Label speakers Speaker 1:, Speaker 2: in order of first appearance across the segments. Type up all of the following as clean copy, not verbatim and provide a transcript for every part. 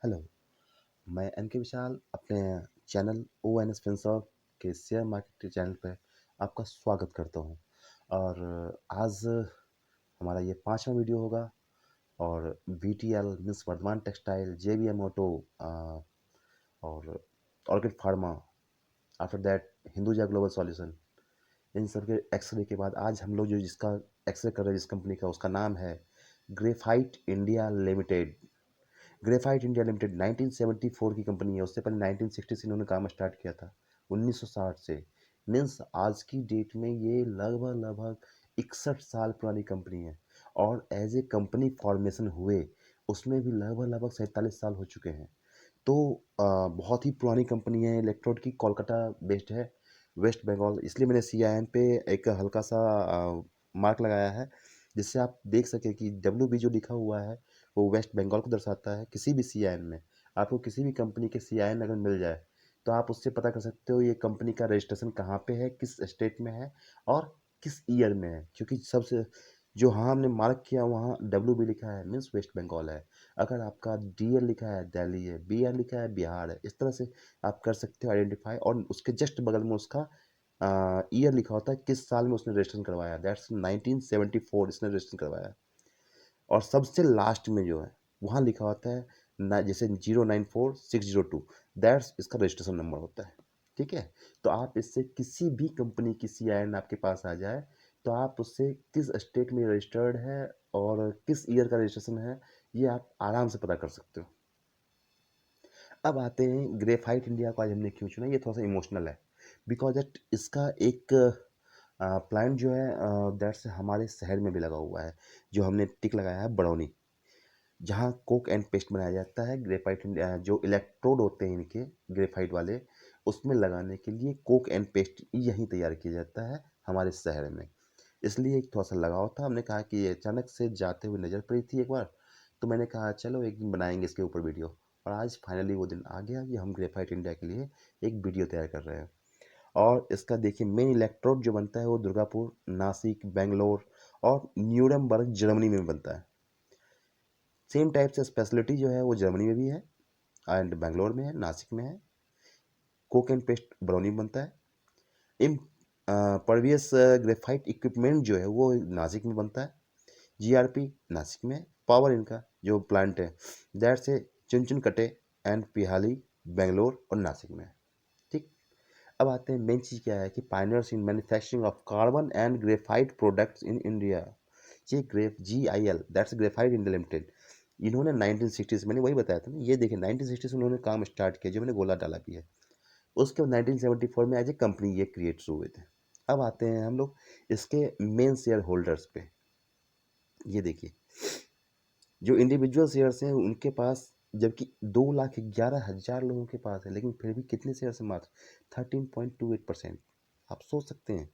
Speaker 1: Hello, मैं N K Vishal अपने channel O N S Finserv के शेयर मार्केट चैनल पे आपका स्वागत करता हूँ। और आज हमारा ये 5वां वीडियो होगा। और V T L means Vardhman textile, J B M auto और Orchid Pharma, after that Hinduja Global Solution, इन सब के एक्सरे के बाद आज हम लोग जो जिसका एक्सरे कर रहे हैं जिस कंपनी का, उसका नाम है graphite India limited. Graphite India limited 1974 की कंपनी है। उससे पहले 1960 से इन्होंने काम स्टार्ट किया था, 1960 से। मीन्स आज की डेट में ये लगभग लगभग 61 साल पुरानी कंपनी है। और एज ए कंपनी फॉर्मेशन हुए उसमें भी लगभग लगभग 47 साल हो चुके हैं। तो बहुत ही पुरानी कंपनी है, इलेक्ट्रोड की, कोलकाता बेस्ड है, वेस्ट बंगाल। इसलिए मैंने सी आई एन पे एक हल्का सा मार्क लगाया है, जिससे आप देख सकें कि डब्ल्यू बी जो लिखा हुआ है वो वेस्ट बंगाल को दर्शाता है। किसी भी सी आई एन में आपको किसी भी कंपनी के सी आई एन अगर मिल जाए तो आप उससे पता कर सकते हो ये कंपनी का रजिस्ट्रेशन कहाँ पे है, किस स्टेट में है और किस ईयर में है। क्योंकि सबसे जो हाँ हमने मार्क किया वहाँ डब्ल्यू बी लिखा है मीन्स वेस्ट बंगाल है। अगर आपका डी एल लिखा है दिल्ली है, बी आर लिखा है बिहार है। इस तरह से आप कर सकते हो आइडेंटिफाई। और उसके जस्ट बगल में उसका ईयर लिखा होता है, किस साल में उसने रजिस्ट्रेशन करवाया। दैट्स 1974 इसने रजिस्ट्रेशन करवाया। और सबसे लास्ट में जो है वहाँ लिखा होता है ना, जैसे 094602, दैट्स इसका रजिस्ट्रेशन नंबर होता है। ठीक है। तो आप इससे किसी भी कंपनी की सी आई एन आपके पास आ जाए तो आप उससे किस स्टेट में रजिस्टर्ड है और किस ईयर का रजिस्ट्रेशन है ये आप आराम से पता कर सकते हो। अब आते हैं ग्रेफाइट इंडिया को आज हमने क्यों चुना। ये थोड़ा सा इमोशनल है बिकॉज दैट इसका एक प्लांट जो है दैट्स हमारे शहर में भी लगा हुआ है, जो हमने टिक लगाया है बरौनी, जहाँ कोक एंड पेस्ट बनाया जाता है। ग्रेफाइट जो इलेक्ट्रोड होते हैं इनके ग्रेफाइट वाले, उसमें लगाने के लिए कोक एंड पेस्ट यहीं तैयार किया जाता है हमारे शहर में। इसलिए एक थोड़ा सा लगाव था। हमने कहा कि ये अचानक से जाते हुए नज़र पड़ी थी एक बार, तो मैंने कहा चलो एक दिन बनाएंगे इसके ऊपर वीडियो। और आज फाइनली वो दिन आ गया कि हम ग्रेफाइट इंडिया के लिए एक वीडियो तैयार कर रहे हैं। और इसका देखिए मेन इलेक्ट्रोड जो बनता है वो दुर्गापुर, नासिक, बेंगलोर और न्यूरमबर्ग जर्मनी में बनता है। सेम टाइप से स्पेशलिटी जो है वो जर्मनी में भी है एंड बेंगलोर में है, नासिक में है। कोक एंड पेस्ट बरौनी में बनता है। इन परवियस ग्रेफाइट इक्विपमेंट जो है वो नासिक में बनता है। जीआरपी नासिक में है। पावर इनका जो प्लांट है दैट से चुनचुन कटे एंड पिहाली बेंगलोर और नासिक में है। ठीक। अब आते हैं मेन चीज़ क्या है कि pioneers in manufacturing of carbon and graphite products in India. ये ग्रेफ GIL that's graphite India limited, इन्होंने 1960 से, मैंने वही बताया था ना, ये देखिए 1960 से उन्होंने काम स्टार्ट किया जो मैंने गोला डाला भी है। उसके बाद 1974 में एज ए कंपनी ये क्रिएट हुए थे। अब आते हैं हम लोग इसके मेन शेयर होल्डर्स पे। ये देखिए जो इंडिविजुअल शेयर्स हैं उनके पास, जबकि 2,11,000 लोगों के पास है, लेकिन फिर भी कितने शेयर्स हैं? मात्र 13.28%। आप सोच सकते हैं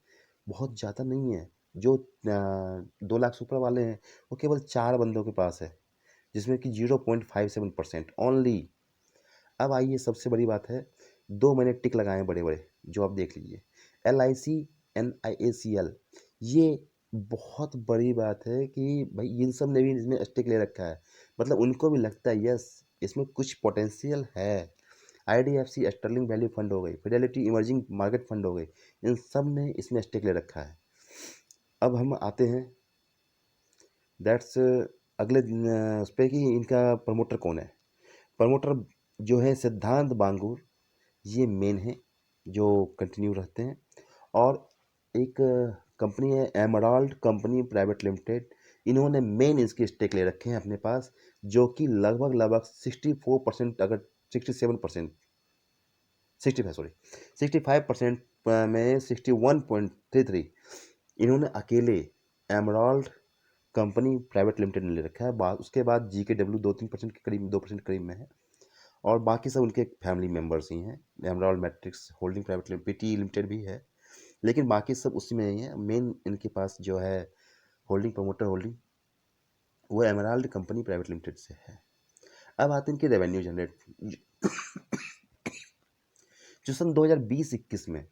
Speaker 1: बहुत ज़्यादा नहीं है। जो 2 लाख से ऊपर वाले हैं वो केवल 4 बंदों के पास है, जिसमें कि 0.57% ओनली। अब आइए सबसे बड़ी बात है, दो मैंने टिक लगाए हैं बड़े बड़े, जो आप देख लीजिए। LIC, NIACL, ये बहुत बड़ी बात है कि भाई इन सब ने भी इसमें स्टिक ले रखा है। मतलब उनको भी लगता है यस इसमें कुछ पोटेंशियल है। IDFC स्टर्लिंग वैल्यू फंड हो गई, फिडेलिटी इमर्जिंग मार्केट फंड हो गई, इन सब ने इसमें स्टिक ले रखा है। अब हम आते हैं दैट्स अगले उस पर कि इनका प्रमोटर कौन है। प्रमोटर जो है सिद्धांत बांगुर, ये मेन है जो कंटिन्यू रहते हैं। और एक कंपनी है एमराल्ड कंपनी प्राइवेट लिमिटेड, इन्होंने मेन इसके स्टेक ले रखे हैं अपने पास, जो कि लगभग लगभग 64%, अगर 67%, 65 सॉरी 65% में 61.33 इन्होंने अकेले एमराल्ड कंपनी प्राइवेट लिमिटेड ने ले रखा है। बाद उसके बाद GKW 2-3% के करीब, 2% करीब में है। और बाकी सब उनके फैमिली मेम्बर्स ही हैं। Emerald matrix holding private limited, PTE limited भी है, लेकिन बाकी सब उसी में ही है। मेन इनके पास जो है होल्डिंग, प्रमोटर होल्डिंग, वो एमराल्ड कंपनी प्राइवेट लिमिटेड से है। अब आते हैं इनके रेवेन्यू जनरेट जो सन 2020-21 में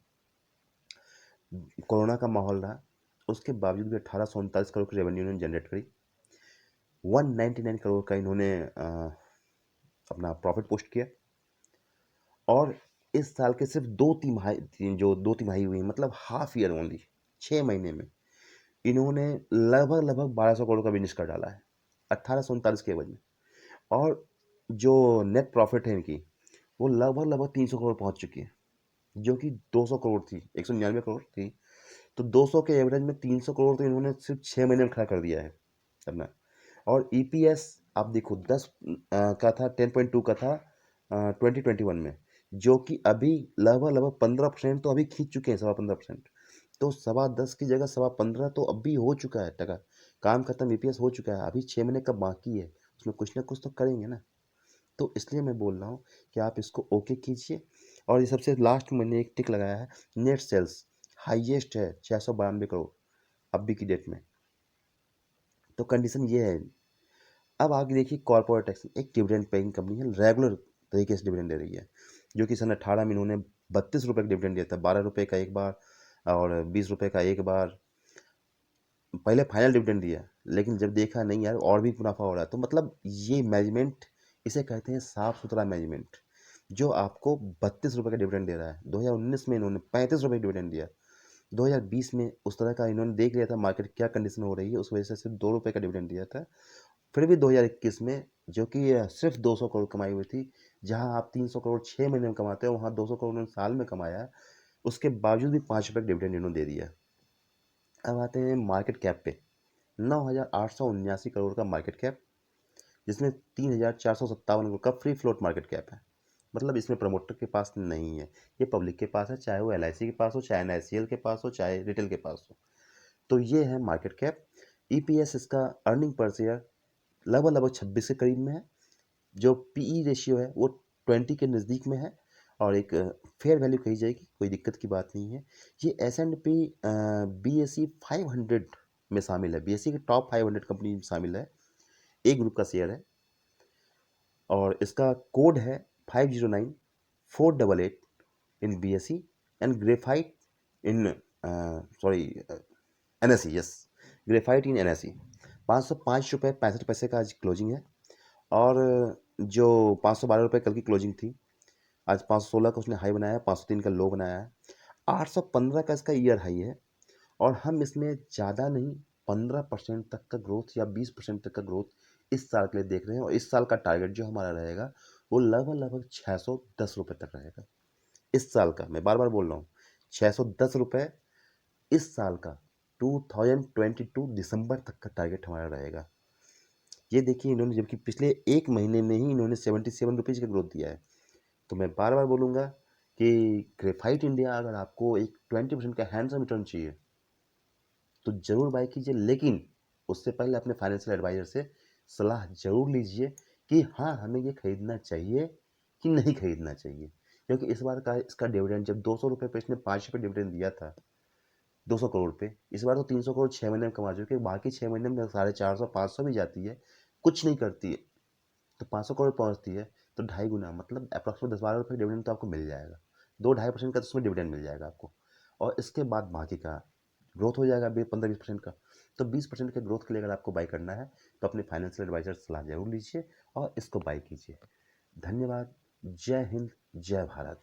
Speaker 1: कोरोना का माहौल रहा, उसके बावजूद भी 1839 करोड़ की रेवेन्यू इन्होंने जनरेट करी। 199 करोड़ का इन्होंने अपना प्रॉफिट पोस्ट किया। और इस साल के सिर्फ 2 तिमाही हुई, मतलब हाफ ईयर ओनली, 6 महीने में इन्होंने लगभग 1200 करोड़ का बिजनेस कर डाला है, 1839 के एवज में। और जो नेट प्रॉफिट है इनकी, वो लगभग 300 करोड़ पहुंच चुकी है, जो कि 200 करोड़ थी, 199 करोड़ थी। तो 200 के एवरेज में 300 करोड़ तो इन्होंने सिर्फ 6 महीने में खड़ा कर दिया है अपना। और ईपीएस आप देखो 10 का था, 10.2 का था 2021 में, जो कि अभी लगभग 15% तो अभी खींच चुके हैं, 15.25%। तो 10.25 की जगह 15.25 तो अभी हो चुका है टका, काम खत्म, ईपीएस हो चुका है। अभी 6 महीने का बाकी है, उसमें कुछ ना कुछ तो करेंगे ना। तो इसलिए मैं बोल रहा हूँ कि आप इसको ओके कीजिए। और ये सबसे लास्ट मैंने एक टिक लगाया है, नेट सेल्स हाईएस्ट है 692 करोड़ अभी की डेट में। तो कंडीशन ये है। अब आगे देखिए कॉर्पोरेट टैक्स, एक डिविडेंड पेइंग कंपनी है, रेगुलर तरीके से डिविडेंड दे रही है, जो कि सन 18 में इन्होंने 32 रुपये का डिविडेंड दिया था, 12 रुपये का एक बार और 20 रुपये का एक बार। पहले फाइनल डिविडेंड दिया, लेकिन जब देखा नहीं यार और भी मुनाफा हो रहा है, तो मतलब ये मैनेजमेंट, इसे कहते हैं साफ सुथरा मैनेजमेंट, जो आपको 32 रुपये का डिविडेंड दे रहा है। 2019 में इन्होंने 35 रुपये का डिविडेंड दिया। 2020 में उस तरह का इन्होंने देख लिया था मार्केट क्या कंडीशन हो रही है, उस वजह से सिर्फ 2 रुपये का डिविडेंड दिया था। फिर भी 2021 में, जो कि सिर्फ 200 करोड़ कमाई हुई थी, जहां आप 300 करोड़ 6 महीने में कमाते हो, वहां 200 करोड़ उन्होंने साल में कमाया है। उसके बावजूद भी 5 रुपये का डिविडेंड इन्होंने दे दिया। अब आते हैं मार्केट कैप पे। 9,879 करोड़ का मार्केट कैप, जिसमें 3,457 करोड़ का फ्री फ्लोट मार्केट कैप है। मतलब इसमें प्रमोटर के पास नहीं है, ये पब्लिक के पास है, चाहे वो एलआईसी के पास हो, चाहे एनआईसीएल के पास हो, चाहे रिटेल के पास हो। तो ये है मार्केट कैप। ईपीएस इसका अर्निंग पर शेयर लगभग 26 के करीब में है। जो पीई रेशियो है वो 20 के नज़दीक में है, और एक फेयर वैल्यू कही जाएगी, कोई दिक्कत की बात नहीं है। ये S&P BSE 500 में शामिल है, बीएसई के टॉप 500 कंपनी में शामिल है, एक ग्रुप का शेयर है। और इसका कोड है 509488 इन BSE and graphite in sorry NSE, yes, graphite in NSE। 505 रुपये 65 पैसे का आज क्लोजिंग है। और जो 512 रुपये कल की क्लोजिंग थी, आज 516 का उसने हाई बनाया है, 503 का लो बनाया है, 815 का इसका ईयर हाई है। और हम इसमें ज़्यादा नहीं, 15% तक का ग्रोथ या 20% तक का ग्रोथ इस साल के लिए देख रहे हैं। और इस साल का टारगेट जो हमारा रहेगा, वो लगभग 610 रुपये तक रहेगा इस साल का। मैं बार बार बोल रहा हूँ, 610 रुपये इस साल का, 2022 दिसंबर तक का टारगेट हमारा रहेगा। ये देखिए इन्होंने, जबकि पिछले एक महीने में ही इन्होंने 77 रुपीज़ का ग्रोथ दिया है। तो मैं बार बार बोलूँगा कि ग्रेफाइट इंडिया, अगर आपको एक 20% का हैंडसम रिटर्न चाहिए तो ज़रूर बाय कीजिए, लेकिन उससे पहले अपने फाइनेंशियल एडवाइज़र से सलाह ज़रूर लीजिए कि हाँ, हमें ये खरीदना चाहिए कि नहीं खरीदना चाहिए। क्योंकि इस बार का इसका डिविडेंड, जब 200 रुपये पे इसने 5 रुपये डिविडेंड दिया था 200 करोड़ पे, इस बार तो 300 करोड़ 6 महीने में कमा चुके हैं। बाकी 6 महीने में 450 500 भी जाती है, कुछ नहीं करती है, तो 500 करोड़ पहुंचती है, तो 2.5 गुना, मतलब अप्रॉक्सीमेट 10-12 रुपये डिविडेंड तो आपको मिल जाएगा। 2-2.5% का तो उसमें डिविडेंड मिल जाएगा आपको। और इसके बाद बाकी का ग्रोथ हो जाएगा 15-20% का। तो 20% के ग्रोथ के लिए अगर आपको बाई करना है, तो अपने फाइनेंशियल एडवाइजर से सलाह जरूर लीजिए और इसको बाई कीजिए। धन्यवाद। जय हिंद, जय भारत।